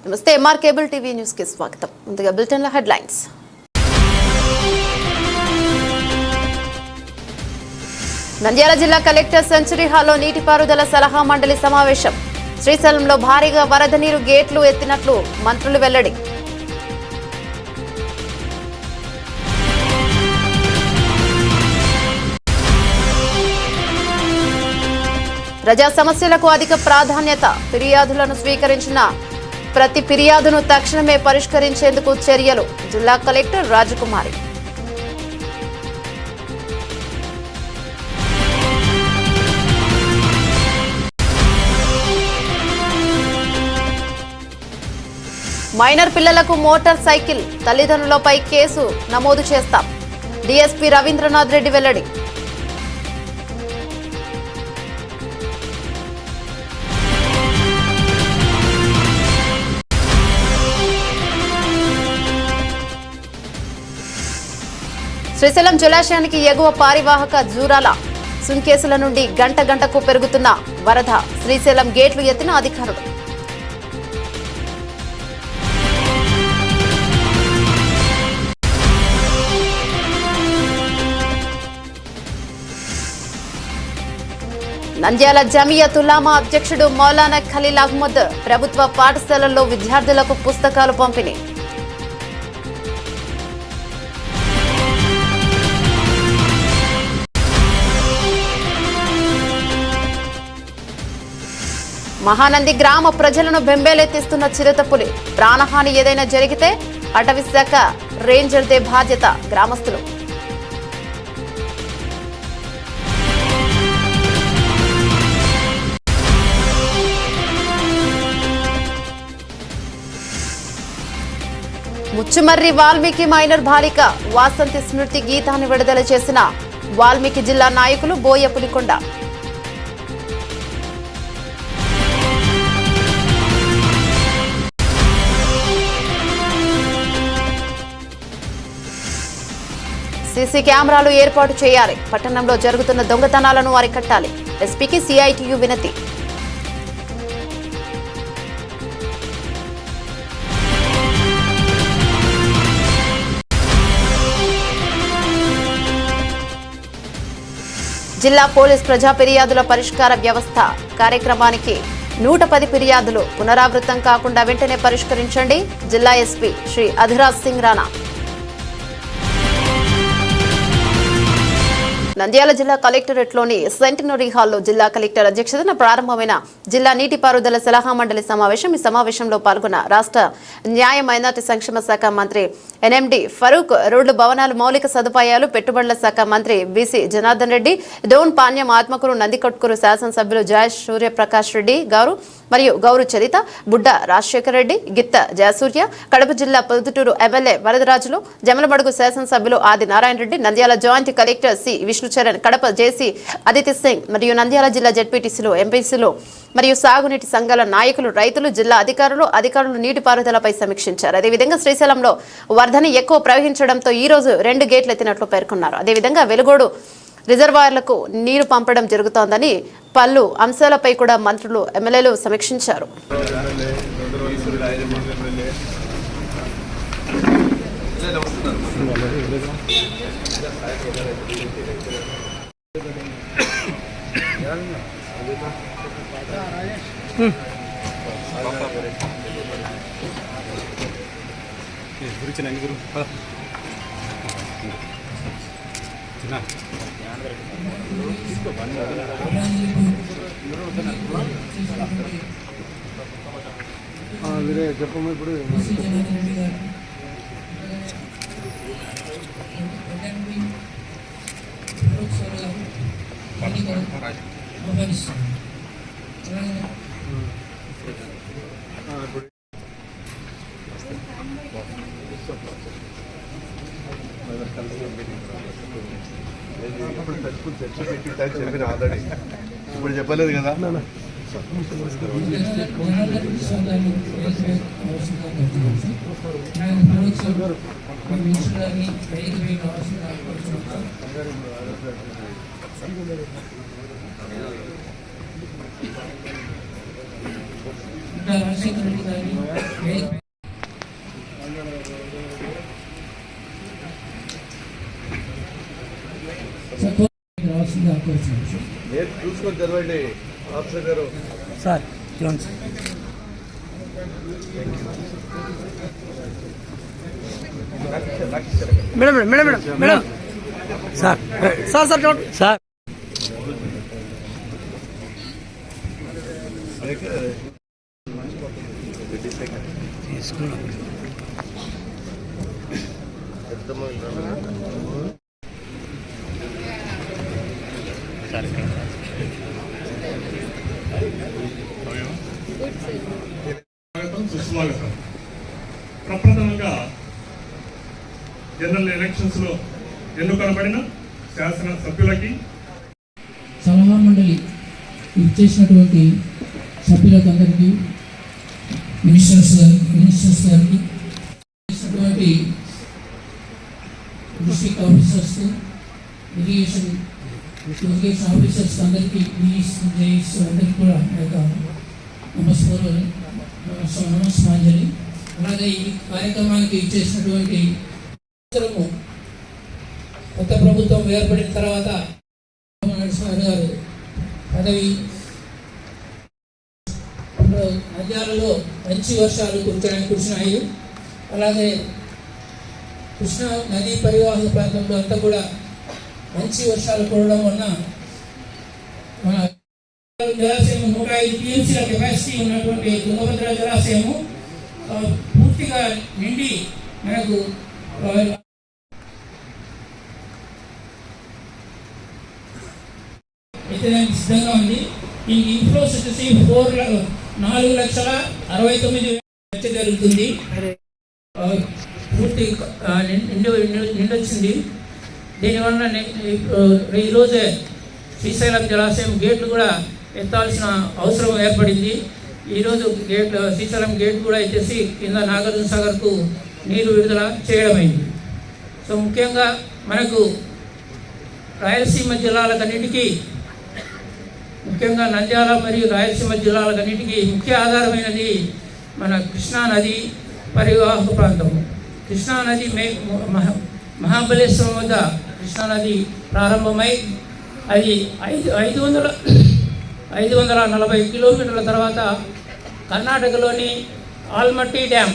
నమస్తే MR cable TV news కి స్వాగతం. ముందుగా బులెటిన్ లో హెడ్లైన్స్. నంద్యాల జిల్లా కలెక్టర్ సెంచరీ హాల్లో నీటిపారుదల సలహా మండలి సమావేశం. శ్రీశైలంలో భారీగా వరద నీరు గేట్లు ఎత్తినట్లు మంత్రులు వెల్లడి. ప్రజా సమస్యలకు అధిక ప్రాధాన్యత. ఫిర్యాదులను స్వీకరించిన ప్రతి ఫిర్యాదును తక్షణమే పరిష్కరించేందుకు చర్యలు. జిల్లా కలెక్టర్ రాజకుమారి. మైనర్ పిల్లలకు మోటార్ సైకిల్ తల్లిదండ్రులపై కేసు నమోదు చేస్తాం. డీఎస్పీ రవీంద్రనాథ్ రెడ్డి వెల్లడి. శ్రీశైలం జలాశయానికి ఎగువ పారివాహక జూరాల సుంకేసుల నుండి గంటకు పెరుగుతున్న వరద. శ్రీశైలం గేట్లు ఎత్తిన అధికారులు. నంద్యాల జమియత్ ఉలామా అధ్యక్షుడు మౌలానా ఖలీల్ అహ్మద్ ప్రభుత్వ పాఠశాలల్లో విద్యార్థులకు పుస్తకాలు పంపిణీ. మహానంది గ్రామ ప్రజలను బెంబేలెత్తిస్తున్న చిరుతపులి. ప్రాణహాని ఏదైనా జరిగితే అటవీశాఖ రేంజర్దే బాధ్యత. గ్రామస్తులు. ముచ్చుమర్రి వాల్మీకి మైనర్ బాలిక వాసంతి స్మృతి గీతాన్ని విడుదల చేసిన వాల్మీకి జిల్లా నాయకులు బోయ పులికొండ. సీసీ కెమెరాలు ఏర్పాటు చేయాలి. పట్టణంలో జరుగుతున్న దొంగతనాలను అరికట్టాలి. ఎస్పీకి సిఐటియు వినతి. జిల్లా పోలీస్ ప్రజా ఫిర్యాదుల పరిష్కార వ్యవస్థ కార్యక్రమానికి 110 ఫిర్యాదులు పునరావృతం కాకుండా వెంటనే పరిష్కరించండి. జిల్లా ఎస్పీ శ్రీ అధిరాజ్ సింగ్ రాణా. నంద్యాల జిల్లా కలెక్టరేట్లోని సెంటినరీ హాల్లో జిల్లా కలెక్టర్ అధ్యక్షతన ప్రారంభమైన జిల్లా నీటిపారుదల సలహా మండలి సమావేశం. ఈ సమావేశంలో పాల్గొన్న రాష్ట్ర న్యాయ మైనార్టీ సంక్షేమ శాఖ మంత్రి ఎన్ఎండి ఫరూక్, రోడ్లు భవనాలు మౌలిక సదుపాయాలు పెట్టుబడుల శాఖ మంత్రి బీసీ జనార్దన్ రెడ్డి, డోన్ పాణ్యం ఆత్మకూరు నందికొట్కూరు శాసనసభ్యులు జయ సూర్యప్రకాష్ రెడ్డి గారు మరియు గౌరు చరిత, బుడ్డ రాజశేఖర్ రెడ్డి, గిత్త జయసూర్య, కడప జిల్లా పొద్దుటూరు ఎమ్మెల్యే వరదరాజులు, జమలమడుగు శాసనసభ్యులు Adi Narayana Reddy, Nandyal joint collector C Vishnucharan, Kadapa JC Aditi Singh మరియు నంద్యాల జిల్లా జెడ్పీటీసీలు, ఎంపీసీలు మరియు సాగునీటి సంఘాల నాయకులు, రైతులు, జిల్లా అధికారులు నీటిపారుదలపై సమీక్షించారు. అదేవిధంగా శ్రీశైలంలో వరదని ఎక్కువ ప్రవహించడంతో ఈ రోజు 2 గేట్లు ఎత్తినట్లు పేర్కొన్నారు. అదేవిధంగా వెలుగోడు రిజర్వాయర్లకు నీరు పంపడం జరుగుతోందని పలు అంశాలపై కూడా మంత్రులు, ఎమ్మెల్యేలు సమీక్షించారు. చెప్పమ్మా ఇప్పుడు చెప్పిన ఆల్రెడీ ఇప్పుడు చెప్పలేదు కదా. రాజశేఖర రెడ్డి గారిని రావాల్సింది ఆలోచించారు చూసుకొని చదవండి ఆఫీసర్ గారు sir. Madam madam madam madam sir sir sir sir సుస్వాగతం. ప్రప్రథమంగా జనరల్ ఎలక్షన్స్ లో ఎన్నుకనబడిన శాసన సభ్యులకి, సలహా మండలి ఇచ్చేసినటువంటి సభ్యులకు అందరికీ, మినిస్టర్స్ గారికి, చేసినటువంటి డిస్ట్రిక్ట్ ఆఫీసర్స్, ఇరిగేషన్ ఆఫీసర్స్ అందరికీ, అందరికీ కూడా నమస్మాంజలి. అలాగే ఈ కార్యక్రమానికి ఇచ్చేసినటువంటి కొత్త ప్రభుత్వం ఏర్పడిన తర్వాత గారు పదవి నద్యాలలో మంచి వర్షాలు కురిసినాయి. అలాగే కృష్ణా నదీ పరివాహక ప్రాంతంలో అంతా కూడా మంచి వర్షాలు కురవడం వలన మన జలాశయం 105 టీఎంసీల కెపాసిటీ ఉన్నటువంటి తుంగభద్ర జలాశయము పూర్తిగా నిండి మనకు సిద్ధంగా ఉంది. ఈ ఇన్ఫ్లోస్ వచ్చేసి 4,69,000 జరుగుతుంది. పూర్తి నిండొచ్చింది. దీనివల్ల ఈరోజే శ్రీశైలం జలాశయం గేట్లు కూడా ఎత్తాల్సిన అవసరం ఏర్పడింది. ఈరోజు శ్రీశైలం గేట్ కూడా ఎత్తేసి కింద నాగార్జున సాగర్కు నీరు విడుదల చేయడమైంది. సో ముఖ్యంగా మనకు రాయలసీమ జిల్లాలకన్నిటికీ, ముఖ్యంగా నంద్యాల మరియు రాయలసీమ జిల్లాలకన్నిటికీ ముఖ్య ఆధారమైనది మన కృష్ణానది పరివాహక ప్రాంతం. కృష్ణానది మహాబలేశ్వరం వద్ద కృష్ణానది ప్రారంభమై అది 540 కిలోమీటర్ల తర్వాత కర్ణాటకలోని ఆల్మట్టి డ్యామ్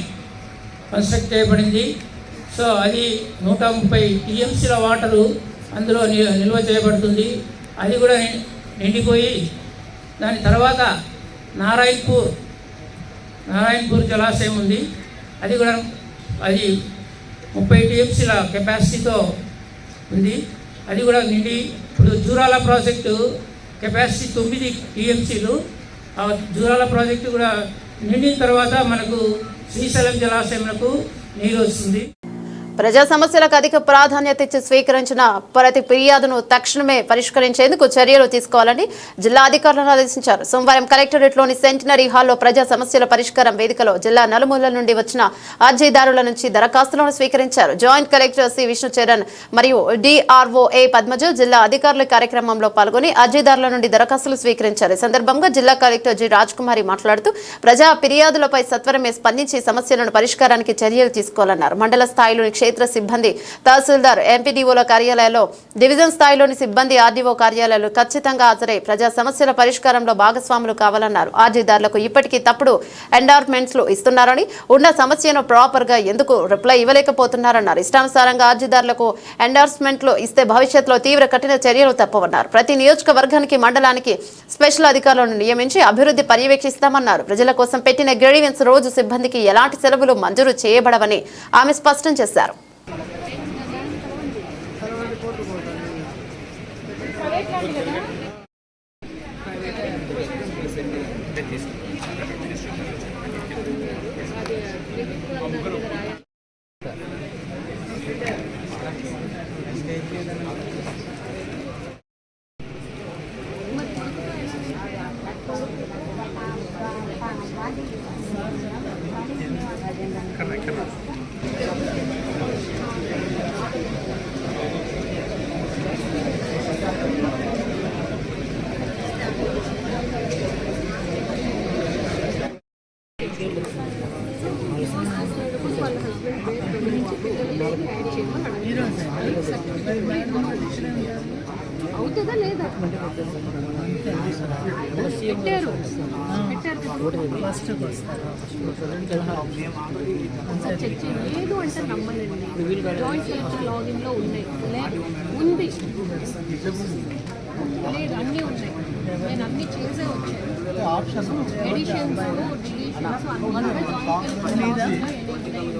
కన్స్ట్రక్ట్ చేయబడింది. సో అది 130 టీఎంసీల వాటరు అందులో నిల్వ చేయబడుతుంది. అది కూడా నిండిపోయి దాని తర్వాత నారాయణపూర్ జలాశయం ఉంది. అది కూడా 30 టీఎంసీల కెపాసిటీతో ఉంది. అది కూడా నిండి ఇప్పుడు జూరాల ప్రాజెక్టు కెపాసిటీ 9 టీఎంసీలు. ఆ జూరాల ప్రాజెక్టు కూడా నిండిన తర్వాత మనకు శ్రీశైలం జలాశయంకు నీరు వస్తుంది. ప్రజా సమస్యలకు అధిక ప్రాధాన్యత ఇచ్చి స్వీకరించిన ప్రతి ఫిర్యాదును తక్షణమే పరిష్కరించేందుకు చర్యలు తీసుకోవాలని జిల్లా అధికారులను ఆదేశించారు. సోమవారం కలెక్టరేట్లోని సెంటినరీ హాల్లో ప్రజా సమస్యల పరిష్కారం వేదికలో జిల్లా నలుమూలల నుండి వచ్చిన అర్జీదారుల నుంచి దరఖాస్తులను స్వీకరించారు. జాయింట్ కలెక్టర్ సి విష్ణుచరణ్ మరియు డిఆర్ఓఏ పద్మజ జిల్లా అధికారుల కార్యక్రమంలో పాల్గొని అర్జీదారుల నుండి దరఖాస్తులు స్వీకరించారు. ఈ సందర్భంగా జిల్లా కలెక్టర్ జి రాజ్కుమారి మాట్లాడుతూ ప్రజా ఫిర్యాదులపై సత్వరమే స్పందించి సమస్యలను పరిష్కారానికి చర్యలు తీసుకోవాలన్నారు. మండల స్థాయిలోని క్షేత్ర సిబ్బంది, తహసీల్దార్, ఎంపీడీఓల కార్యాలయాల్లో, డివిజన్ స్థాయిలోని సిబ్బంది, ఆర్డీఓ కార్యాలయాలు ఖచ్చితంగా హాజరై ప్రజా సమస్యల పరిష్కారంలో భాగస్వాములు కావాలన్నారు. అర్జీదారులకు ఇప్పటికీ తప్పుడు ఎండార్మెంట్స్లు ఇస్తున్నారని, ఉన్న సమస్యను ప్రాపర్ గా ఎందుకు రిప్లై ఇవ్వలేకపోతున్నారన్నారు. ఇష్టానుసారంగా అర్జీదారులకు ఎండార్స్మెంట్లు ఇస్తే భవిష్యత్తులో తీవ్ర కఠిన చర్యలు తప్పవన్నారు. ప్రతి నియోజకవర్గానికి, మండలానికి స్పెషల్ అధికారులను నియమించి అభివృద్ధి పర్యవేక్షిస్తామన్నారు. ప్రజల కోసం పెట్టిన గ్రీవెన్స్ రోజు సిబ్బందికి ఎలాంటి సెలవులు మంజూరు చేయబడవని ఆమె స్పష్టం చేశారు. కదా లేదా పెట్టారు చెక్ చేయండి. లేదు అంటే నమ్మనండి. జాయింట్ సెలక్షన్ లాగిన్లో ఉన్నాయి, ఉంది, లేదు అన్నీ ఉన్నాయి. నేను అన్నీ చేసే వచ్చాను. ఎడిషన్స్ డిలీషన్స్ అందులో చేయడానికి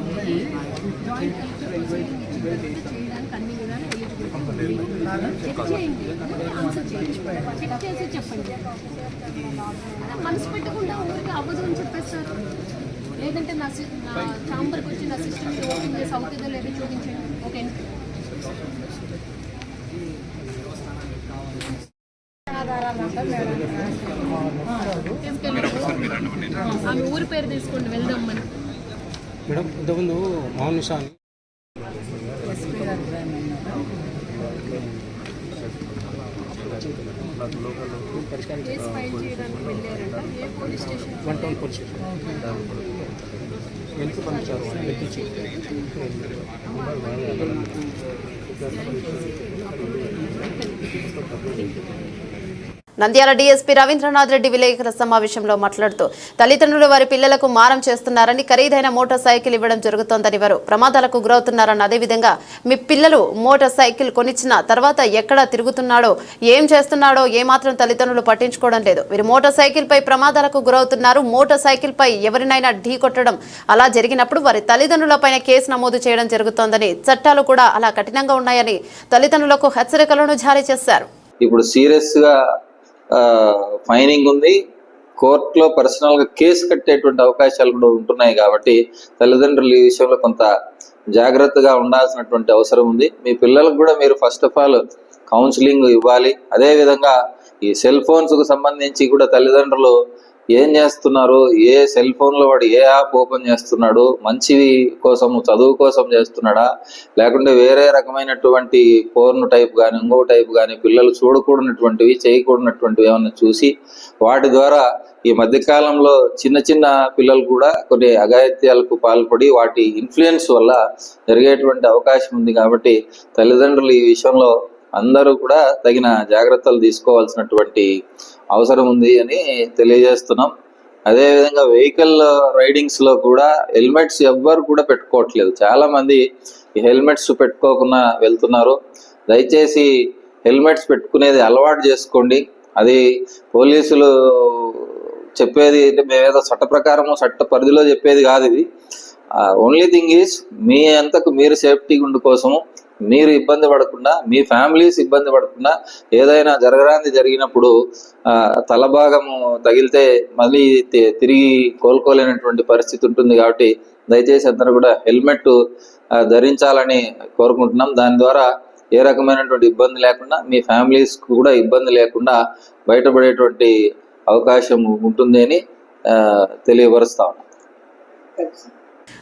అన్ని విధాలు ఎలిజిబిలిటీ చెక్ చేయండి. ఆన్సర్ చేయండి, చెక్ చేసి చెప్పండి. మనసు పెట్టకుండా ఊరికి అవ్వదు అని చెప్పేస్తారు. లేదంటే నా ఛాంబర్కి వచ్చి నా సిస్టమ్కి ఓపెన్ చేసి అవుతుందో లేదో చూపించండి. ఓకే, ఆమె ఊరి పేరు తీసుకోండి, వెళ్దాం మనం. మేడం ఇంతకుముందు మౌనిషా అని కేసు ఫైల్ చేయడానికి వెళ్ళారంట. ఏ police station? 1 town police station ఎందుకు పంపించారు ఎక్కించి నంద్యాల డీఎస్పీ రవీంద్రనాథ్ రెడ్డి విలేకరుల సమావేశంలో మాట్లాడుతూ తల్లిదండ్రులు వారి పిల్లలకు మారం చేస్తున్నారని, ఖరీదైన మోటార్ సైకిల్ ఇవ్వడం జరుగుతోందని, వారు ప్రమాదాలకు గురవుతున్నారని, అదేవిధంగా మీ పిల్లలు మోటార్ సైకిల్ కొనిచ్చిన తర్వాత ఎక్కడ తిరుగుతున్నాడో, ఏం చేస్తున్నాడో ఏమాత్రం తల్లిదండ్రులు పట్టించుకోవడం లేదు. వీరు మోటార్ సైకిల్ పై ప్రమాదాలకు గురవుతున్నారు. మోటార్ సైకిల్ పై ఎవరినైనా ఢీ కొట్టడం అలా జరిగినప్పుడు వారి తల్లిదండ్రులపైన కేసు నమోదు చేయడం జరుగుతోందని, చట్టాలు కూడా అలా కఠినంగా ఉన్నాయని తల్లిదండ్రులకు హెచ్చరికలను జారీ చేశారు. ఇప్పుడు సీరియస్ గా ఫైనింగ్ ఉంది, కోర్టులో పర్సనల్ గా కేసు కట్టేటువంటి అవకాశాలు కూడా ఉంటున్నాయి. కాబట్టి తల్లిదండ్రులు ఈ విషయంలో కొంత జాగ్రత్తగా ఉండాల్సినటువంటి అవసరం ఉంది. మీ పిల్లలకు కూడా మీరు ఫస్ట్ ఆఫ్ ఆల్ కౌన్సిలింగ్ ఇవ్వాలి. అదేవిధంగా ఈ సెల్ ఫోన్స్ కు సంబంధించి కూడా తల్లిదండ్రులు ఏం చేస్తున్నారు, ఏ సెల్ ఫోన్ లో వాడు ఏ యాప్ ఓపెన్ చేస్తున్నాడు, మంచి కోసం చదువు కోసం చేస్తున్నాడా, లేకుంటే వేరే రకమైనటువంటి పోర్న్ టైప్ కానీ ఇంకో టైప్ కానీ పిల్లలు చూడకూడనటువంటివి చేయకూడనటువంటివి ఏమన్నా చూసి వాటి ద్వారా ఈ మధ్యకాలంలో చిన్న చిన్న పిల్లలు కూడా కొన్ని అఘాయిత్యాలకు పాల్పడి వాటి ఇన్ఫ్లుయెన్స్ వల్ల జరిగేటువంటి అవకాశం ఉంది. కాబట్టి తల్లిదండ్రులు ఈ విషయంలో అందరూ కూడా తగిన జాగ్రత్తలు తీసుకోవాల్సినటువంటి అవసరం ఉంది అని తెలియజేస్తున్నాం. అదేవిధంగా వెహికల్ రైడింగ్స్ లో కూడా హెల్మెట్స్ ఎవ్వరు కూడా పెట్టుకోవట్లేదు. చాలా మంది ఈ హెల్మెట్స్ పెట్టుకోకుండా వెళ్తున్నారు. దయచేసి హెల్మెట్స్ పెట్టుకునేది అలవాటు చేసుకోండి. అది పోలీసులు చెప్పేది మేమేదో చట్ట ప్రకారము చట్ట పరిధిలో చెప్పేది కాదు. ఇది ఓన్లీ థింగ్ ఈజ్ మీ అంతకు మీరు సేఫ్టీ ఉండు కోసము, మీరు ఇబ్బంది పడకుండా, మీ ఫ్యామిలీస్ ఇబ్బంది పడకుండా, ఏదైనా జరగరాంది జరిగినప్పుడు తలభాగము తగిలితే మళ్ళీ తిరిగి కోలుకోలేనటువంటి పరిస్థితి ఉంటుంది. కాబట్టి దయచేసి అందరూ కూడా హెల్మెట్ ధరించాలని కోరుకుంటున్నాం. దాని ద్వారా ఏ రకమైనటువంటి ఇబ్బంది లేకుండా, మీ ఫ్యామిలీస్ కూడా ఇబ్బంది లేకుండా బయటపడేటువంటి అవకాశం ఉంటుంది అని తెలియపరుస్తాం.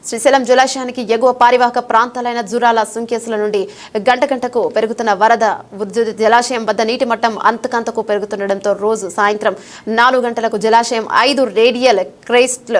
శ్రీశైలం జలాశయానికి ఎగువ పారివాహక ప్రాంతాలైన జురాల సుంకేసుల నుండి గంటకు పెరుగుతున్న వరద జలాశయం వద్ద నీటి మట్టం అంతకంతకు పెరుగుతుండటంతో రోజు సాయంత్రం 4 గంటలకు జలాశయం 5 రేడియల్ క్రెస్ట్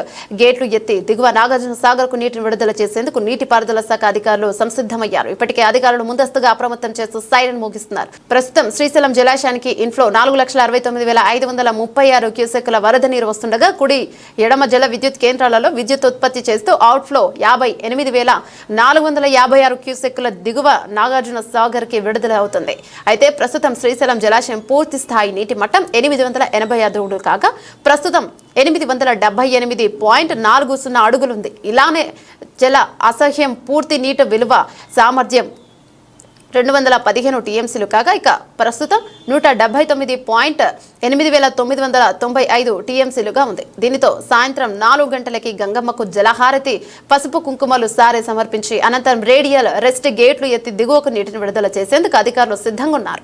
గేట్లు ఎత్తి దిగువ నాగార్జున సాగర్ కు నీటిని విడుదల చేసేందుకు నీటిపారుదల శాఖ అధికారులు సంసిద్ధమయ్యారు. ఇప్పటికే అధికారులు ముందస్తుగా అప్రమత్తం చేస్తూ సైరన్ మోగిస్తున్నారు. ప్రస్తుతం శ్రీశైలం జలాశయానికి ఇన్ఫ్లో 4,69,536 క్యూసెక్కుల వరద నీరు వస్తుండగా కుడి ఎడమ జల విద్యుత్ కేంద్రాలలో విద్యుత్ ఉత్పత్తి చేస్తూ అవుట్ఫ్లో 58,456 క్యూసెక్కుల దిగువ నాగార్జున సాగర్ కి విడుదల అవుతుంది. అయితే ప్రస్తుతం శ్రీశైలం జలాశయం పూర్తి స్థాయి నీటి మట్టం 885 అడుగులు కాగా ప్రస్తుతం 878.40 అడుగులుంది. ఇలానే జల అసహ్యం పూర్తి నీటి విలువ సామర్థ్యం 215 టీఎంసీలు కాగా ఇక ప్రస్తుతం 179.8995 టీఎంసీలుగా ఉంది. దీనితో సాయంత్రం 4 గంటలకి గంగమ్మకు జలహారతి పసుపు కుంకుమలు సారే సమర్పించి అనంతరం రేడియల్ రెస్ట్ గేట్లు ఎత్తి దిగువకు నీటిని విడుదల చేసేందుకు అధికారులు సిద్ధంగా ఉన్నారు.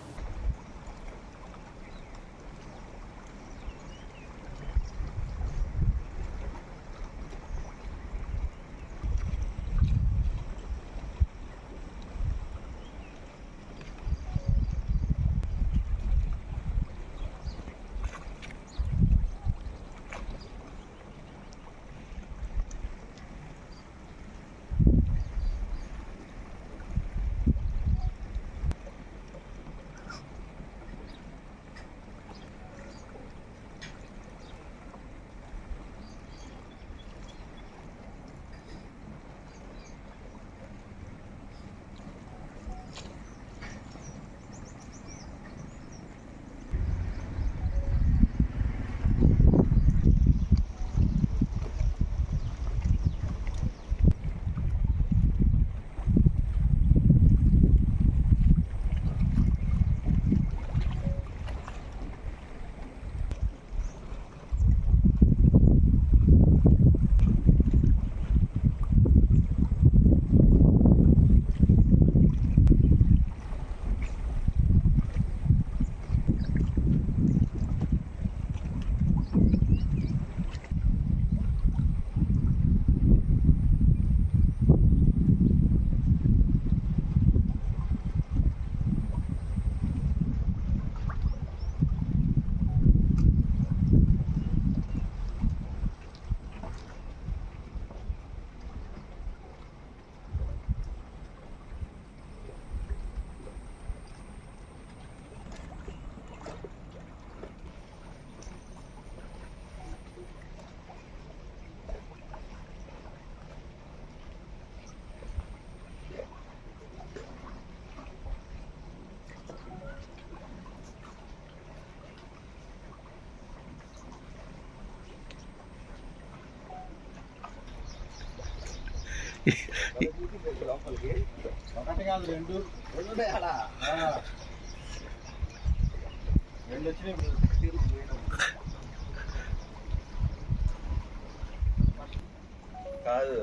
కాదు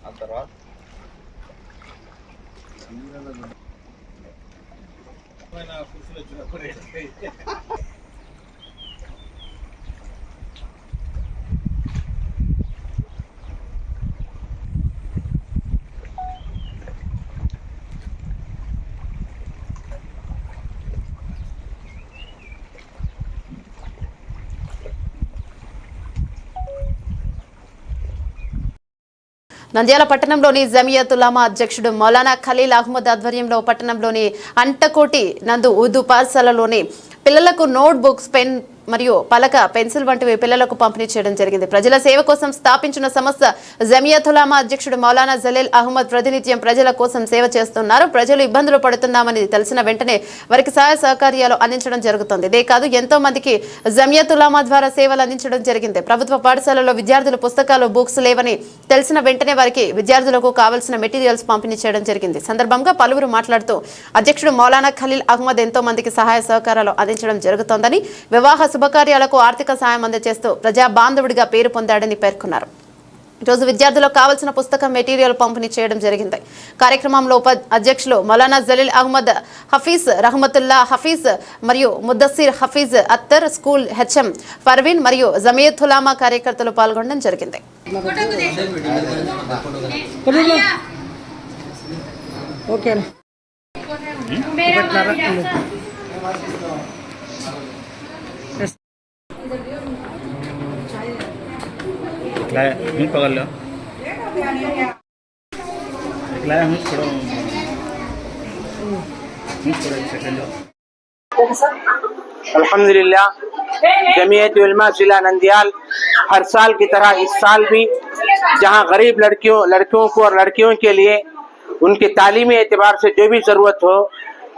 ఆ తర్వాత నంద్యాల పట్టణంలోని జమియత్ ఉలమా అధ్యక్షుడు మౌలానా ఖలీల్ అహ్మద్ ఆధ్వర్యంలో పట్టణంలోని అంటకోటి నందు ఉర్దూ పాఠశాలలోని పిల్లలకు నోట్ బుక్స్, పెన్ మరియు పలక, పెన్సిల్ వంటివి పిల్లలకు పంపిణీ చేయడం జరిగింది. ప్రజల సేవ కోసం స్థాపించిన సంస్థ జమియత్ ఉలమా అధ్యక్షుడు మౌలానా జలీల్ అహ్మద్ ప్రతినిత్యం ప్రజల కోసం సేవ చేస్తున్నారు. ప్రజలు ఇబ్బందులు పడుతున్నామని తెలిసిన వెంటనే వారికి సహాయ సహకార్యాలు అందించడం జరుగుతుంది. ఇదే కాదు, ఎంతో మందికి జమియత్ ఉలమా ద్వారా సేవలు అందించడం జరిగింది. ప్రభుత్వ పాఠశాలలో విద్యార్థులు పుస్తకాలు, బుక్స్ లేవని తెలిసిన వెంటనే వారికి విద్యార్థులకు కావాల్సిన మెటీరియల్స్ పంపిణీ చేయడం జరిగింది. సందర్భంగా పలువురు మాట్లాడుతూ అధ్యక్షుడు మౌలానా ఖలీల్ అహ్మద్ ఎంతో మందికి సహాయ సహకారాలు అందించడం జరుగుతోందని, వివాహ శుభకార్యాలకు ఆర్థిక సాయం అందజేస్తూ ప్రజా బాంధవుడిగా పేరు పొందాడని పేర్కొన్నారు. ఈరోజు విద్యార్థులకు కావాల్సిన పుస్తకం, మెటీరియల్ పంపిణీ చేయడం జరిగింది. కార్యక్రమంలో అధ్యక్షులు మౌలానా జలీల్ అహ్మద్, హఫీజ్ రహమతుల్లా హఫీజ్ మరియు ముద్దసిర్ హఫీజ్ అత్తర్, స్కూల్ హెచ్ఎం పర్వీన్ మరియు జమియత్ ఉలమా కార్యకర్తలు పాల్గొనడం జరిగింది. पकड़ लो अल्हम्दुलिल्लाह जमीयत उलमा जिला नंदियाल हर साल की तरह इस साल भी जहां गरीब लड़कियों को और लड़कियों के लिए उनके तालीमी एतबार से जो भी ज़रूरत हो,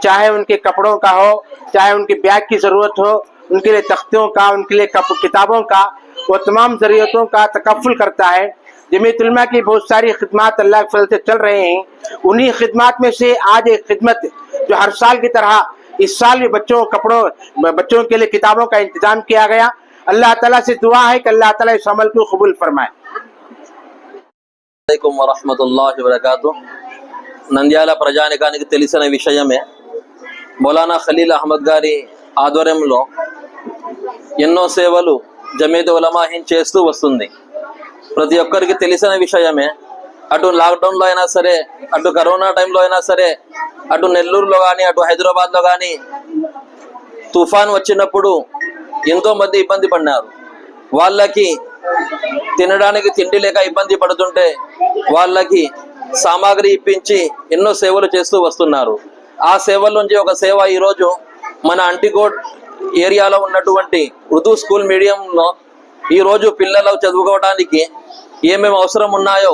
चाहे उनके कपड़ों का हो, चाहे उनके बैग की ज़रूरत हो, उनके लिए तख्तियों का, उनके लिए किताबों का, वो तमाम ज़रूरतों का तकफ़ुल करता है। जमीयत उलमा की बहुत सारी खिदमत अल्लाह के फजल से चल रहे हैं। उन्हीं खिदमत में से आज एक खिदमत जो हर साल की तरह इस साल भी बच्चों के लिए किताबों का इंतजाम किया गया। अल्लाह ताला से दुआ है कि अल्लाह ताला इस अमल को कबूल फरमाए। అలైకుం వరహ్మతుల్లాహి వబరకాతుహ్. నంద్యాల ప్రజానికానికి తెలిసిన విషయమే, మౌలానా ఖలీల్ అహ్మద్ గారి ఆధ్వర్యంలో ఎన్నో సేవలు జమీయత్ ఉలమా హింద్ చేస్తూ వస్తుంది. ప్రతి ఒక్కరికి తెలిసిన విషయమే. అటు లాక్డౌన్లో అయినా సరే, అటు కరోనా టైంలో అయినా సరే, అటు నెల్లూరులో కానీ, అటు హైదరాబాద్లో కానీ తుఫాన్ వచ్చినప్పుడు ఎంతో మంది ఇబ్బంది పడినారు. వాళ్ళకి తినడానికి తిండి లేక ఇబ్బంది పడుతుంటే వాళ్ళకి సామాగ్రి ఇప్పించి ఎన్నో సేవలు చేస్తూ వస్తున్నారు. ఆ సేవల నుంచి ఒక సేవ ఈరోజు మన అంటికోట్ ఏరియాలో ఉన్నటువంటి ఉర్దూ స్కూల్ మీడియంలో ఈరోజు పిల్లలు చదువుకోవడానికి ఏమేమి అవసరం ఉన్నాయో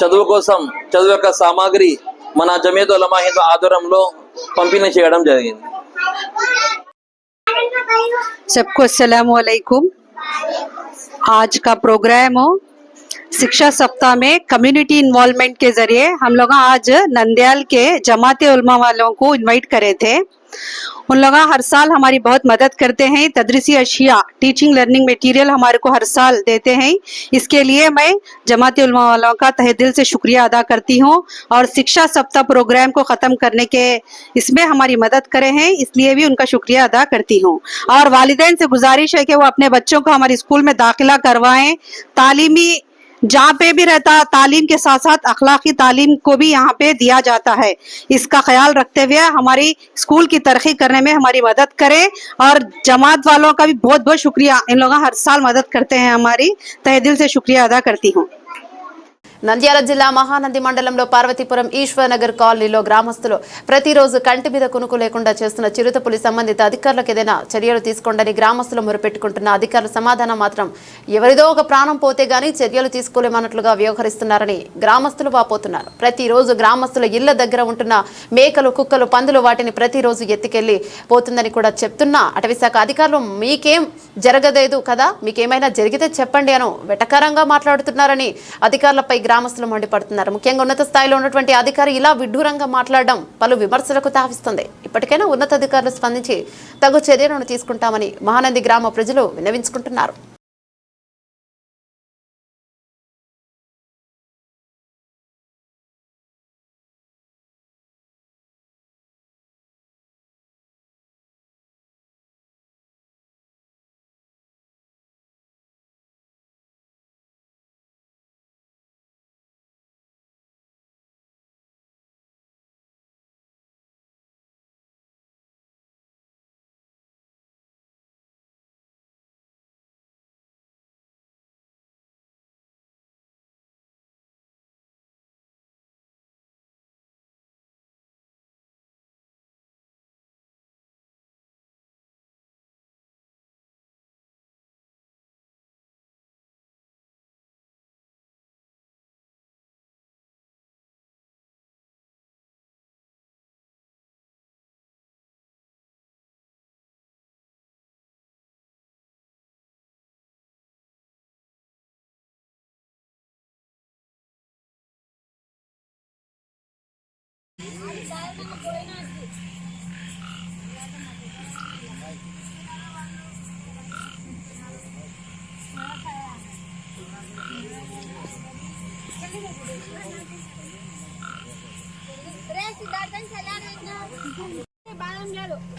చదువు కోసం చదువు యొక్క సామాగ్రి మన జమీయత్ ఉలమా హింద్ ఆధ్వర్యంలో పంపిణీ చేయడం జరిగింది. सबको अस्सलाम वालेकुम। आज का प्रोग्राम शिक्षा सप्ताह में कम्युनिटी इन्वॉल्वमेंट के जरिए हम लोग आज नंद्याल के जमाते उलमा वालों को इनवाइट करे थे। उन लोग हर साल हमारी बहुत मदद करते हैं। तदरीसी अशिया, टीचिंग लर्निंग मटेरियल हमारे को हर साल देते हैं। इसके लिए मैं जमाते उलमा वालों का तहे दिल से शुक्रिया अदा करती हूँ। और शिक्षा सप्ताह प्रोग्राम को ख़त्म करने के इसमें हमारी मदद करे हैं, इसलिए भी उनका शुक्रिया अदा करती हूँ। और वालिदैन से गुजारिश है कि वो अपने बच्चों को हमारे स्कूल में दाखिला करवाएं। तालीमी जहाँ पे भी रहता, तालीम के साथ साथ अखलाकी तालीम को भी यहाँ पे दिया जाता है। इसका ख्याल रखते हुए हमारी स्कूल की तरक्की करने में हमारी मदद करें। और जमात वालों का भी बहुत बहुत शुक्रिया, इन लोग हर साल मदद करते हैं, हमारी तहे दिल से शुक्रिया अदा करती हूँ। నంద్యాల జిల్లా మహానంది మండలంలో పార్వతీపురం ఈశ్వర్ నగర్ కాలనీలో గ్రామస్తులు ప్రతిరోజు కంటి మీద కునుకు లేకుండా చేస్తున్న చిరుతపులి సంబంధిత అధికారులకు ఏదైనా చర్యలు తీసుకోండి గ్రామస్తులు మొరపెట్టుకుంటున్న అధికారుల సమాధానం మాత్రం ఎవరిదో ఒక ప్రాణం పోతే గానీ చర్యలు తీసుకోలేమన్నట్లుగా వ్యవహరిస్తున్నారని గ్రామస్తులు వాపోతున్నారు. ప్రతిరోజు గ్రామస్తుల ఇళ్ల దగ్గర ఉంటున్న మేకలు, కుక్కలు, పందులు వాటిని ప్రతిరోజు ఎత్తికెళ్లి పోతుందని కూడా చెప్తున్నా అటవీశాఖ అధికారులు మీకేం జరగలేదు కదా, మీకేమైనా జరిగితే చెప్పండి అని వెటకారంగా మాట్లాడుతున్నారని అధికారులపై గ్రామస్తులు మండిపడుతున్నారు. ముఖ్యంగా ఉన్నత స్థాయిలో ఉన్నటువంటి అధికారి ఇలా విడ్డూరంగా మాట్లాడడం పలు విమర్శలకు తావిస్తుంది. ఇప్పటికైనా ఉన్నతాధికారులు స్పందించి తగు చర్యలను తీసుకుంటామని మహానంది గ్రామ ప్రజలు విన్నవించుకుంటున్నారు.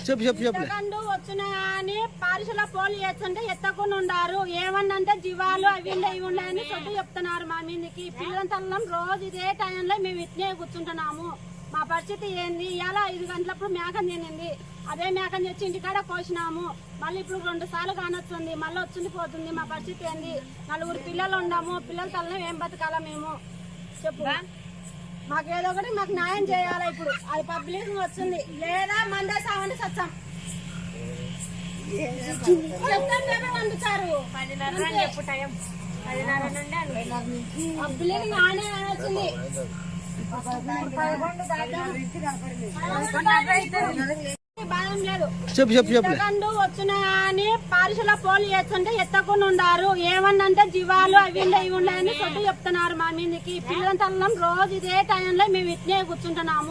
సెకండ్ వచ్చినా అని పారిశుల పోలు చేస్తుంటే ఎత్తకుండా ఉండారు. ఏమన్నంటే జీవాలు అవి ఉన్నాయని సొట్టు చెప్తున్నారు మా మీదకి. పిల్లలంతల్లం రోజు ఇదే టైంలో మేము ఇట్నే కూర్చుంటున్నాము. మా పరిస్థితి ఏంది? ఇలా 5 గంటలప్పుడు మేకం తినింది. అదే మేకం తెచ్చి ఇంటికాడ కోసినాము. మళ్ళీ ఇప్పుడు 2 సార్లు కానొస్తుంది. మళ్ళీ వచ్చింది పోతుంది. మా పరిస్థితి ఏంది? 4 పిల్లలు ఉన్నాము. పిల్లల తల్లం ఏం బతకాలా మేము? చెప్పు. మాకేదో ఒకటి మాకు న్యాయం చేయాలి. ఇప్పుడు అది పబ్లిక్ వస్తుంది లేదా మందే సావని సత్యం చెప్తాను వండుతారు. పబ్లిక్ న్యాయం వచ్చింది. బాధం లేదు. సెకండ్ వచ్చినా అని పారిశుల పోలు చేస్తుంటే ఎత్తకుండా ఉండారు. ఏమన్నంటే జీవాలు అవి ఉన్నాయని సొట్టు చెప్తున్నారు మా మీదకి. పిల్లలంతల్లం రోజు ఇదే టైంలో మేము ఇట్నే కూర్చుంటున్నాము.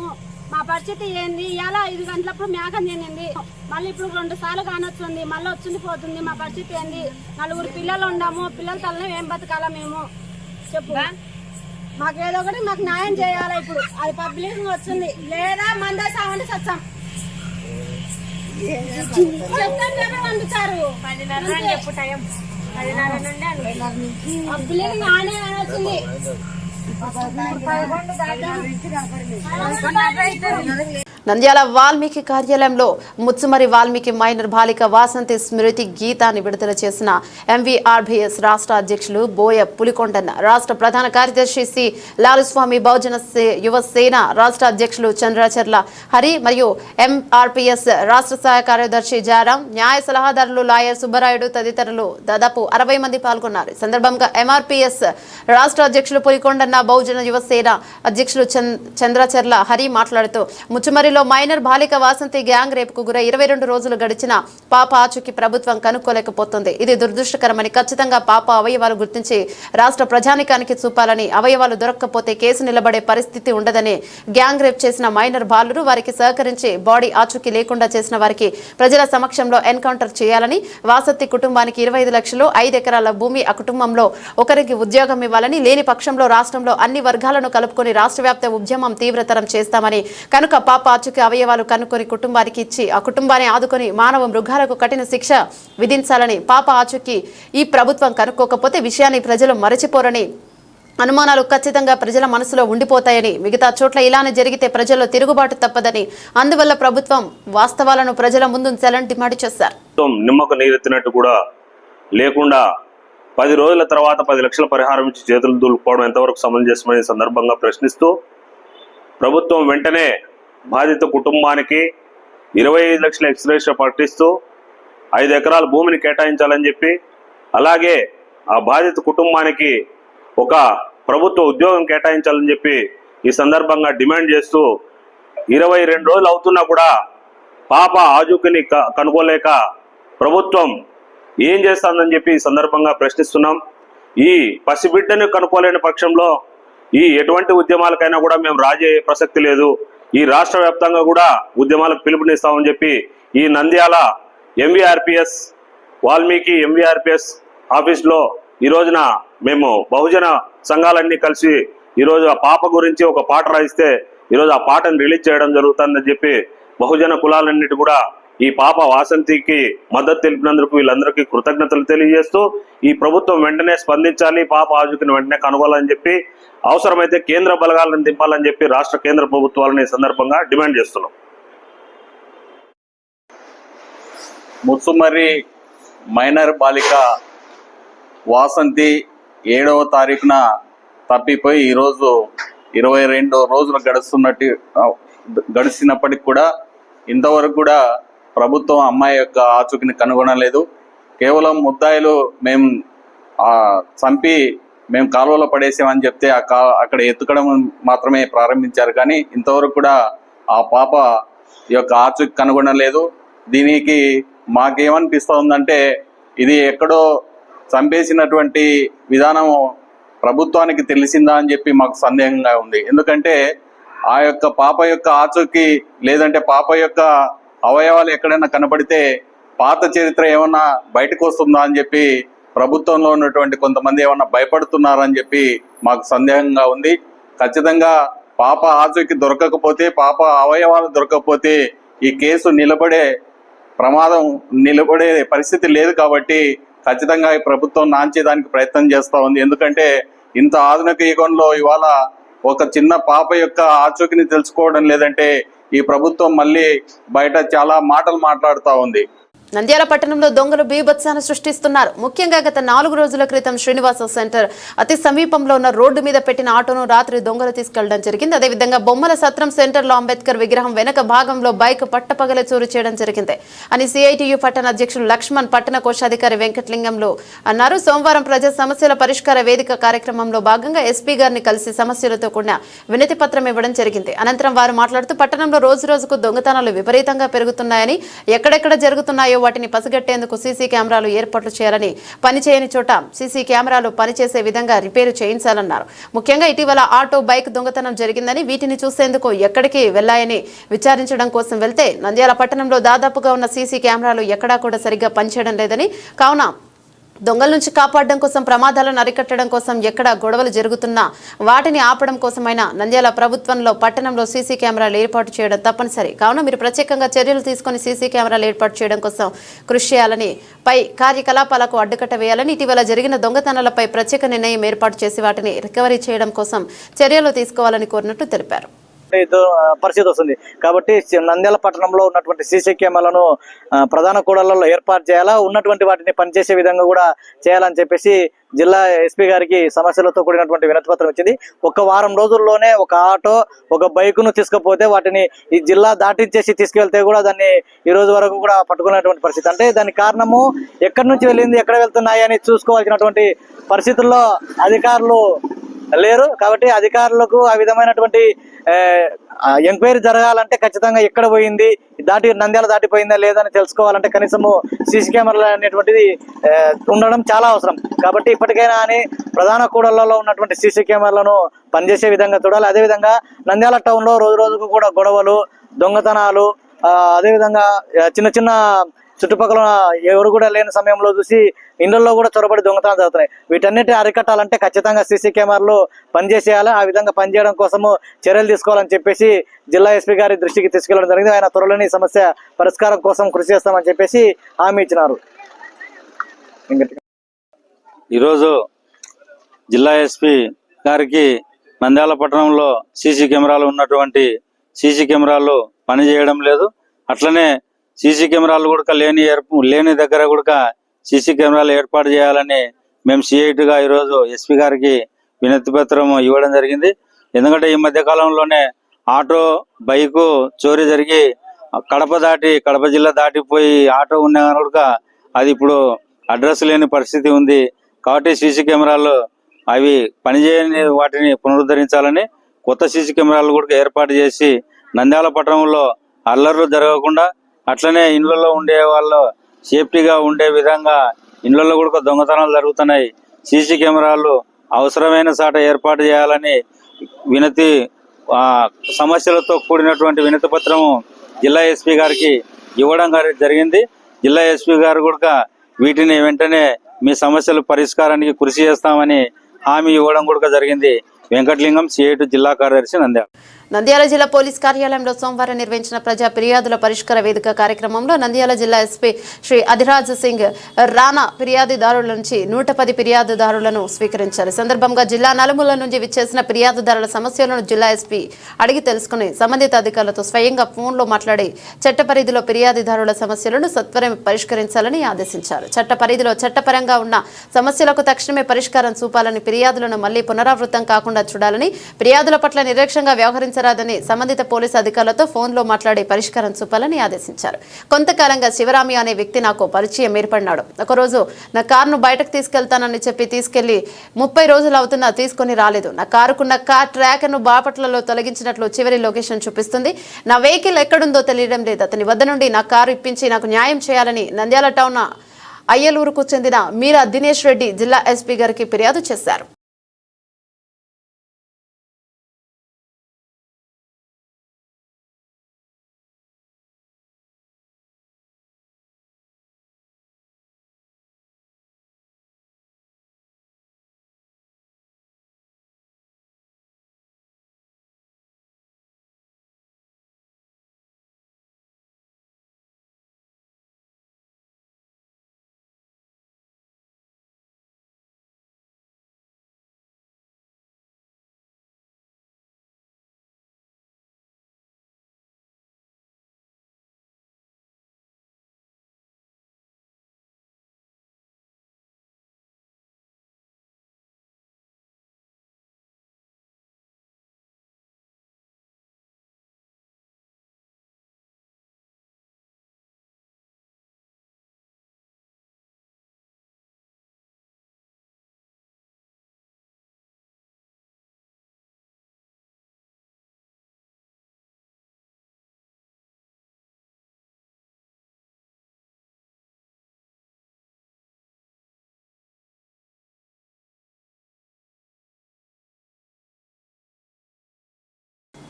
మా పరిస్థితి ఏంది? ఇలా 5 గంటలప్పుడు మేకం తినింది. మళ్ళీ ఇప్పుడు 2 సార్లు కానొస్తుంది. మళ్ళీ వచ్చింది పోతుంది. మా పరిస్థితి ఏంది? 4 పిల్లలు ఉన్నాము. పిల్లల తల్లం ఏం బతకాలా మేము? చెప్పు. మాకేదో ఒకటి మాకు న్యాయం చేయాలి. ఇప్పుడు అది పబ్లిక్ వస్తుంది లేదా మందే సావని సత్యం చెప్తాను వండుతారు. పబ్లిక్ న్యాయం వచ్చింది. నంద్యాల వాల్మీకి కార్యాలయంలో ముత్సుమరి వాల్మీకి మైనర్ బాలిక వాసంతి స్మృతి గీతాన్ని విడుదల చేసిన ఎంవీఆర్బీఎస్ రాష్ట్ర అధ్యక్షులు బోయ పులికొండన్న, రాష్ట్ర ప్రధాన కార్యదర్శి సి లాలుస్వామి, బహుజన యువసేన రాష్ట్ర అధ్యక్షులు చంద్రచర్ల హరి మరియు ఎంఆర్పీఎస్ రాష్ట్ర సహాయ కార్యదర్శి జారాం, న్యాయ సలహాదారులు లాయర్ సుబ్బరాయుడు తదితరులు దాదాపు 60 మంది పాల్గొన్నారు. ఈ సందర్భంగా ఎంఆర్పీఎస్ రాష్ట్ర అధ్యక్షులు పులికొండన్న, బహుజన యువసేన అధ్యక్షులు చంద్రచర్ల హరి మాట్లాడుతూ ముచ్చుమరి మైనర్ బాలిక వాసంతి గ్యాంగ్ రేపుకు గురై 22 రోజులు గడిచిన పాప ఆచూకీ ప్రభుత్వం కనుక్కోలేకపోతుంది. ఇది దురదృష్టకరమని, ఖచ్చితంగా పాప అవయవాలు గుర్తించి రాష్ట్ర ప్రజానికానికి చూపాలని, అవయవాలు దొరక్కపోతే కేసు నిలబడే పరిస్థితి ఉండదని, గ్యాంగ్ రేప్ చేసిన మైనర్ బాలురు వారికి సహకరించి బాడీ ఆచూకీ లేకుండా చేసిన వారికి ప్రజల సమక్షంలో ఎన్కౌంటర్ చేయాలని, వాసంతి కుటుంబానికి 25 లక్షలు 5 ఎకరాల భూమి, ఆ కుటుంబంలో ఒకరికి ఉద్యోగం ఇవ్వాలని, లేని పక్షంలో రాష్ట్రంలో అన్ని వర్గాలను కలుపుకొని రాష్ట్ర వ్యాప్త ఉద్యమం తీవ్రతరం చేస్తామని, కనుక పాప ఆచూకీ అవయవాలు కనుక్కొని కుటుంబానికి ఇచ్చి ఆ కుటుంబాన్ని ఆదుకొని మానవ మృగాలకు కఠిన శిక్ష విధించాలని, పాప ఆచూకీ ఈ ప్రభుత్వం కనుక్కోకపోతే విషయాన్ని ప్రజలు మరచిపోరని, అనుమానాలు ఖచ్చితంగా ప్రజల మనసులో ఉండిపోతాయని, మిగతా చోట్ల ఇలానే జరిగితే ప్రజల్లో తిరుగుబాటు తప్పదని, అందువల్ల ప్రభుత్వం వాస్తవాలను ప్రజల ముందుంచాలని డిమాండ్ చేశారు. నిమ్మకు నీరెత్తినట్టు కూడా లేకుండా 10 రోజుల తర్వాత 10 లక్షల పరిహారం ఇచ్చి చేతులు దులుపుకోవడం ఎంతవరకు సమంజసమని సందర్భంగా ప్రశ్నిస్తూ ప్రభుత్వం వెంటనే బాధిత కుటుంబానికి 25 లక్షల ఎక్స్గ్రేషియా ప్రకటిస్తూ 5 ఎకరాల భూమిని కేటాయించాలని చెప్పి, అలాగే ఆ బాధిత కుటుంబానికి ఒక ప్రభుత్వ ఉద్యోగం కేటాయించాలని చెప్పి ఈ సందర్భంగా డిమాండ్ చేస్తూ 22 రోజులు అవుతున్నా కూడా పాప ఆచూకీని కనుగోలేక ప్రభుత్వం ఏం చేస్తుందని చెప్పి ఈ సందర్భంగా ప్రశ్నిస్తున్నాం. ఈ పసిబిడ్డను కనుక్కోలేని పక్షంలో ఈ ఎటువంటి ఉద్యమాలకైనా కూడా మేము రాజీ అయ్యే ప్రసక్తి లేదు. ఈ రాష్ట్ర వ్యాప్తంగా కూడా ఉద్యమాలకు పిలుపునిస్తామని చెప్పి ఈ నంద్యాల ఎంవీఆర్పిఎస్ వాల్మీకి ఎంవీఆర్పిఎస్ ఆఫీస్లో ఈ రోజున మేము బహుజన సంఘాలన్నీ కలిసి ఈరోజు ఆ పాప గురించి ఒక పాట రాయిస్తే ఈరోజు ఆ పాటను రిలీజ్ చేయడం జరుగుతుందని చెప్పి బహుజన కులాలన్నిటి కూడా ఈ పాప వాసంతికి మద్దతు తెలిపినందుకు వీళ్ళందరికీ కృతజ్ఞతలు తెలియజేస్తూ ఈ ప్రభుత్వం వెంటనే స్పందించాలి, పాప ఆజుకుని వెంటనే కనుగోలని చెప్పి అవసరమైతే కేంద్ర బలగాలను దింపాలని చెప్పి రాష్ట్ర కేంద్ర ప్రభుత్వాలను ఈ సందర్భంగా డిమాండ్ చేస్తున్నాం. ముత్సుమర్రి మైనర్ బాలిక వాసంతి 7వ తారీఖున తప్పిపోయి ఈరోజు 22 రోజులు గడిచినప్పటికి కూడా ఇంతవరకు కూడా ప్రభుత్వం అమ్మాయి యొక్క ఆచూకీని కనుగొనలేదు. కేవలం ముద్దాయిలు మేము చంపి మేము కాలువలో పడేసామని చెప్తే అక్కడ ఎత్తుకడం మాత్రమే ప్రారంభించారు, కానీ ఇంతవరకు కూడా ఆ పాప యొక్క ఆచూకీ కనుగొనలేదు. దీనికి మాకేమనిపిస్తుందంటే ఇది ఎక్కడో చంపేసినటువంటి విధానం ప్రభుత్వానికి తెలిసిందా అని చెప్పి మాకు సందేహంగా ఉంది. ఎందుకంటే ఆ యొక్క పాప యొక్క ఆచూకీ లేదంటే పాప యొక్క అవయవాలు ఎక్కడైనా కనబడితే పాత చరిత్ర ఏమన్నా బయటకు వస్తుందా అని చెప్పి ప్రభుత్వంలో ఉన్నటువంటి కొంతమంది ఏమన్నా భయపడుతున్నారని చెప్పి మాకు సందేహంగా ఉంది. ఖచ్చితంగా పాప ఆచూకీ దొరకకపోతే, పాప అవయవాలు దొరకకపోతే ఈ కేసు నిలబడే పరిస్థితి లేదు. కాబట్టి ఖచ్చితంగా ఈ ప్రభుత్వం నాంచేదానికి ప్రయత్నం చేస్తూ ఉంది. ఎందుకంటే ఇంత ఆధునిక యుగంలో ఇవాళ ఒక చిన్న పాప యొక్క ఆచూకీని తెలుసుకోవడం లేదంటే ఈ ప్రభుత్వం మళ్ళీ బయట చాలా మాటలు మాట్లాడుతూ ఉంది. నంద్యాల పట్టణంలో దొంగలు బీభత్సాన్ని సృష్టిస్తున్నారు. ముఖ్యంగా గత 4 రోజుల క్రితం శ్రీనివాస సెంటర్ అతి సమీపంలో ఉన్న రోడ్డు మీద పెట్టిన ఆటోను రాత్రి దొంగలు తీసుకెళ్లడం జరిగింది. అదేవిధంగా బొమ్మల సత్రం సెంటర్లో అంబేద్కర్ విగ్రహం వెనక భాగంలో బైక్ పట్టపగలే చోరు చేయడం జరిగింది అని సిఐటియు పట్టణ అధ్యక్షులు లక్ష్మణ్, పట్టణ కోశాధికారి వెంకటలింగంలు అన్నారు. సోమవారం ప్రజా సమస్యల పరిష్కార వేదిక కార్యక్రమంలో భాగంగా ఎస్పీ గారిని కలిసి సమస్యలతో కూడిన వినతి పత్రం ఇవ్వడం జరిగింది. అనంతరం వారు మాట్లాడుతూ పట్టణంలో రోజు రోజుకు దొంగతనాలు విపరీతంగా పెరుగుతున్నాయని, ఎక్కడెక్కడ జరుగుతున్నాయో వాటిని పసిగట్టేందుకు సీసీ కెమెరాలు ఏర్పాట్లు చేయాలని, పనిచేయని చోట సీసీ కెమెరాలు పనిచేసే విధంగా రిపేరు చేయించాలన్నారు. ముఖ్యంగా ఇటీవల ఆటో, బైక్ దొంగతనం జరిగిందని, వీటిని చూసేందుకు ఎక్కడికి వెళ్లాయని విచారించడం కోసం వెళ్తే నంద్యాల పట్టణంలో దాదాపుగా ఉన్న సీసీ కెమెరాలు ఎక్కడా కూడా సరిగ్గా పనిచేయడం లేదని, కావున దొంగల నుంచి కాపాడడం కోసం, ప్రమాదాలను అరికట్టడం కోసం ఎక్కడ గొడవలు జరుగుతున్నా వాటిని ఆపడం కోసమైనా నంద్యాల ప్రభుత్వంలో పట్టణంలో సీసీ కెమెరాలు ఏర్పాటు చేయడం తప్పనిసరి. కావున మీరు ప్రత్యేకంగా చర్యలు తీసుకుని సీసీ కెమెరాలు ఏర్పాటు చేయడం కోసం కృషి చేయాలని, పై కార్యకలాపాలకు అడ్డుకట్ట వేయాలని, ఇటీవల జరిగిన దొంగతనాలపై ప్రత్యేక నిర్ణయం ఏర్పాటు చేసి వాటిని రికవరీ చేయడం కోసం చర్యలు తీసుకోవాలని కోరినట్టు తెలిపారు. పరిస్థితి వస్తుంది కాబట్టి నంద్యాల పట్టణంలో ఉన్నటువంటి సీసీ కెమెరాలను ప్రధాన కూడళ్లలో ఏర్పాటు చేయాలా, ఉన్నటువంటి వాటిని పనిచేసే విధంగా కూడా చేయాలని చెప్పేసి జిల్లా ఎస్పీ గారికి సమస్యలతో కూడినటువంటి వినతిపత్రం వచ్చింది. ఒక వారం రోజుల్లోనే ఒక ఆటో, ఒక బైకును తీసుకుపోతే వాటిని ఈ జిల్లా దాటించేసి తీసుకెళ్తే కూడా దాన్ని ఈ రోజు వరకు కూడా పట్టుకునేటువంటి పరిస్థితి. అంటే దానికి కారణము ఎక్కడి నుంచి వెళ్ళింది, ఎక్కడ వెళ్తున్నాయి అని చూసుకోవాల్సినటువంటి పరిస్థితుల్లో అధికారులు లేరు. కాబట్టి అధికారులకు ఆ విధమైనటువంటి ఎంక్వైరీ జరగాలంటే ఖచ్చితంగా ఎక్కడ పోయింది, నంద్యాల దాటిపోయిందా లేదని తెలుసుకోవాలంటే కనీసము సీసీ కెమెరాలు అనేటువంటిది ఉండడం చాలా అవసరం. కాబట్టి ఇప్పటికైనా అని ప్రధాన కూడళ్లలో ఉన్నటువంటి సీసీ కెమెరాలను పనిచేసే విధంగా చూడాలి. అదేవిధంగా నంద్యాల టౌన్ లో రోజు రోజుకు కూడా గొడవలు, దొంగతనాలు, అదేవిధంగా చిన్న చిన్న చుట్టుపక్కల ఎవరు కూడా లేని సమయంలో చూసి ఇళ్లలో కూడా చొరబడి దొంగతనాలు జరుగుతున్నాయి. వీటన్నిటి అరికట్టాలంటే ఖచ్చితంగా సీసీ కెమెరాలు పనిచేసేయాలి. ఆ విధంగా పనిచేయడం కోసము చర్యలు తీసుకోవాలని చెప్పేసి జిల్లా ఎస్పీ గారి దృష్టికి తీసుకెళ్లడం జరిగింది. ఆయన త్వరలోని సమస్య పరిష్కారం కోసం కృషి చేస్తామని చెప్పేసి హామీ ఇచ్చినారు. ఈరోజు జిల్లా ఎస్పీ గారికి నంద్యాల పట్టణంలో సీసీ కెమెరాలు ఉన్నటువంటి సీసీ కెమెరాలు పనిచేయడం లేదు. అట్లనే సీసీ కెమెరాలు కూడా లేని దగ్గర కూడా సీసీ కెమెరాలు ఏర్పాటు చేయాలని మేము సిఐటిగా ఈరోజు ఎస్పీ గారికి వినతి పత్రం ఇవ్వడం జరిగింది. ఎందుకంటే ఈ మధ్య కాలంలోనే ఆటో, బైకు చోరీ జరిగి కడప జిల్లా దాటిపోయి ఆటో ఉన్నా కూడా అది ఇప్పుడు అడ్రస్ లేని పరిస్థితి ఉంది. కాబట్టి సీసీ కెమెరాలు అవి పనిచేయని వాటిని పునరుద్ధరించాలని, కొత్త సీసీ కెమెరాలు కూడా ఏర్పాటు చేసి నంద్యాల పట్టణంలో అల్లర్లు జరగకుండా, అట్లనే ఇండ్లలో ఉండే వాళ్ళు సేఫ్టీగా ఉండే విధంగా, ఇండ్లలో కూడా దొంగతనాలు జరుగుతున్నాయి. సీసీ కెమెరాలు అవసరమైన చాట ఏర్పాటు చేయాలని వినతి సమస్యలతో కూడినటువంటి వినతి పత్రము జిల్లా ఎస్పీ గారికి ఇవ్వడం జరిగింది. జిల్లా ఎస్పీ గారు కూడా వీటిని వెంటనే మీ సమస్యల పరిష్కారానికి కృషి చేస్తామని హామీ ఇవ్వడం కూడా జరిగింది. వెంకటలింగం, సిఐ2 జిల్లా కార్యదర్శి, నంద్యాల. నంద్యాల జిల్లా పోలీస్ కార్యాలయంలో సోమవారం నిర్వహించిన ప్రజా ఫిర్యాదుల పరిష్కార వేదిక కార్యక్రమంలో నంద్యాల జిల్లా ఎస్పీ శ్రీ అధిరాజ్ సింగ్ రాణా ఫిర్యాదుదారుల నుంచి 110 ఫిర్యాదుదారులను స్వీకరించారు. సందర్భంగా జిల్లా నలుమూల నుంచి విచ్చేసిన ఫిర్యాదుదారుల సమస్యలను జిల్లా ఎస్పీ అడిగి తెలుసుకుని సంబంధిత అధికారులతో స్వయంగా ఫోన్లో మాట్లాడి చట్ట పరిధిలో ఫిర్యాదుదారుల సమస్యలను సత్వరం పరిష్కరించాలని ఆదేశించారు. చట్ట పరిధిలో చట్టపరంగా ఉన్న సమస్యలకు తక్షణమే పరిష్కారం చూపాలని, ఫిర్యాదులను మళ్లీ పునరావృతం కాకుండా చూడాలని, ఫిర్యాదుల పట్ల నిర్లక్ష్యంగా వ్యవహరించాలని సంబంధిత పోలీసు అధికారులతో ఫోన్లో మాట్లాడి పరిష్కారం చూపాలని ఆదేశించారు. కొంతకాలంగా శివరామి అనే వ్యక్తి నాకు పరిచయం ఏర్పడినాడు. ఒకరోజు నా కారును బయటకు తీసుకెళ్తానని చెప్పి తీసుకెళ్లి 30 రోజులు అవుతున్నా తీసుకొని రాలేదు. నా కారుకున్న కార్ ట్రాకర్ను బాపట్లలో తొలగించినట్లు చివరి లొకేషన్ చూపిస్తుంది. నా వెహికల్ ఎక్కడుందో తెలియడం లేదు. అతని వద్ద నుండి నా కారు ఇప్పించి నాకు న్యాయం చేయాలని నంద్యాల టౌన్ అయ్యలూరుకు చెందిన మీరా దినేష్ రెడ్డి జిల్లా ఎస్పీ గారికి ఫిర్యాదు చేశారు.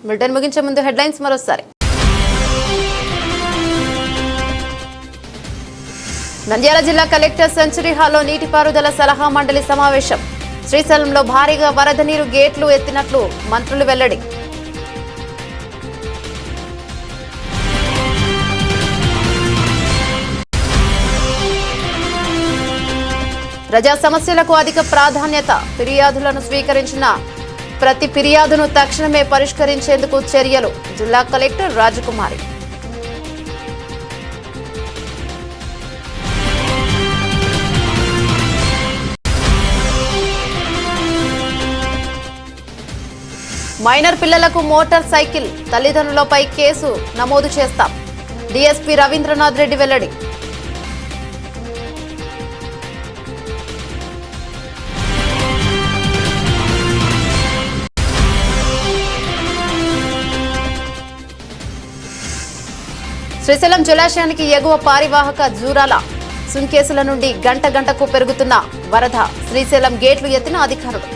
బులెటిన్ ముగించే ముందు హెడ్లైన్స్ మరోసారి. నంద్యాల జిల్లా కలెక్టర్ సెంచరీ హాల్లో నీటిపారుదల సలహా మండలి సమావేశం. శ్రీశైలంలో భారీగా వరద నీరు గేట్లు ఎత్తినట్లు మంత్రులు వెల్లడి. ప్రజా సమస్యలకు అధిక ప్రాధాన్యత. ఫిర్యాదులను స్వీకరించిన ప్రతి ఫిర్యాదును తక్షణమే పరిష్కరించేందుకు చర్యలు. జిల్లా కలెక్టర్ రాజకుమారి. మైనర్ పిల్లలకు మోటార్ సైకిల్ తల్లిదండ్రులపై కేసు నమోదు చేస్తాం. డీఎస్పీ రవీంద్రనాథ్ రెడ్డి వెల్లడి. శ్రీశైలం జలాశయానికి ఎగువ పారివాహక జూరాల సుంకేసుల నుండి గంటకు పెరుగుతున్న వరద. శ్రీశైలం గేట్లు ఎత్తిన అధికారులు.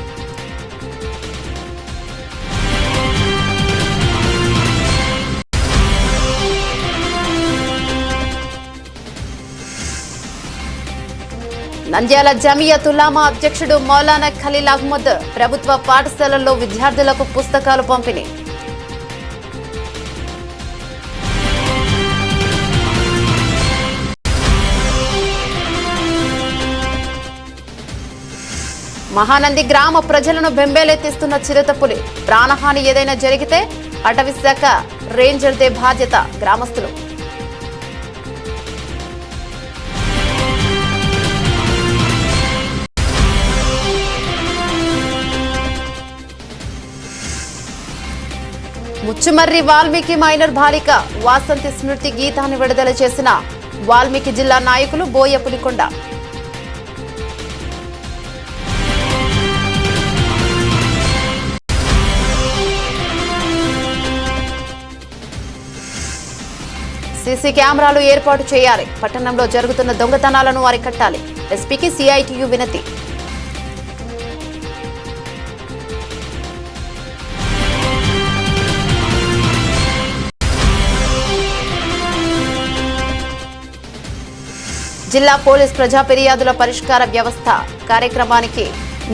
నంద్యాల జమియత్ ఉలామా అధ్యక్షుడు మౌలానా ఖలీల్ అహ్మద్ ప్రభుత్వ పాఠశాలల్లో విద్యార్థులకు పుస్తకాలు పంపిణీ. మహానంది గ్రామ ప్రజలను బెంబేలెత్తిస్తున్న చిరుతపులి. ప్రాణహాని ఏదైనా జరిగితే అటవీశాఖ రేంజర్దే బాధ్యత. గ్రామస్తులు. ముచ్చుమర్రి వాల్మీకి మైనర్ బాలిక వాసంతి స్మృతి గీతాన్ని విడుదల చేసిన వాల్మీకి జిల్లా నాయకులు బోయ పులికొండ. సీసీ కెమెరాలు ఏర్పాటు చేయాలి. పట్టణంలో జరుగుతున్న దొంగతనాలను అరికట్టాలి. ఎస్పీకి సిఐటియు వినతి. జిల్లా పోలీస్ ప్రజా ఫిర్యాదుల పరిష్కార వ్యవస్థ కార్యక్రమానికి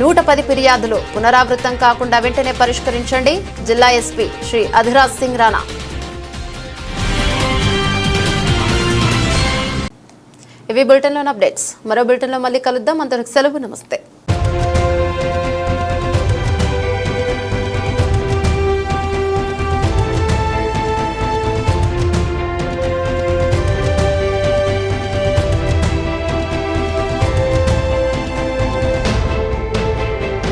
110 ఫిర్యాదులు పునరావృతం కాకుండా వెంటనే పరిష్కరించండి. జిల్లా ఎస్పీ శ్రీ అధిరాజ్ సింగ్ రాణా. ఇవి బులెటిన్లోని అప్డేట్స్. మరో బులెటిన్లో మళ్ళీ కలుద్దాం. అంతవరకు సెలవు. నమస్తే.